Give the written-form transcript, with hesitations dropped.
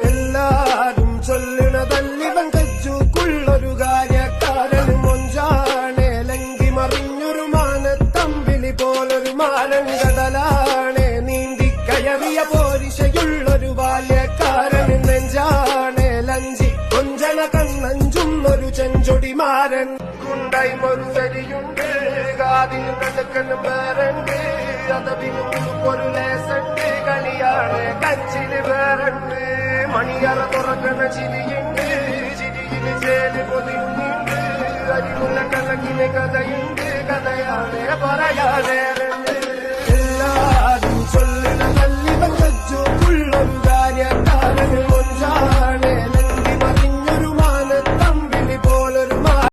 എല്ലാരും ചൊല്ലണതല്ലിവൻ കജ്ജുക്കുള്ളൊരു കാര്യക്കാരൻ മൊഞ്ചാണേ ലങ്കി മറിഞ്ഞൊരു മാനത്തമ്പിളി പോലൊരു മാനൻ കടലാണേ നീന്തിക്കയറിയ പോരിശയുള്ളൊരു ബാല്യക്കാരൻ നെഞ്ചാണേ ലഞ്ചി കൊഞ്ചണ കണ്ണഞ്ചുന്നൊരു ചെഞ്ചൊടിമാരൻ കുണ്ടായി മൊരുസരിയുണ്ട് കാതിന് കണക്കനും വേറുണ്ട് അതവിനും ഒരു ലേസുണ്ട് കളിയാണ് കച്ചിന് വേറുണ്ട് മണിയറ തുറക്കണ ചിരിയുണ്ട് ചിരിയില് ചേല് പൊതിയുന്നുണ്ട് അരിമുള്ള കണക്കിന് കഥയുണ്ട് കഥയാണ് പറയാതെ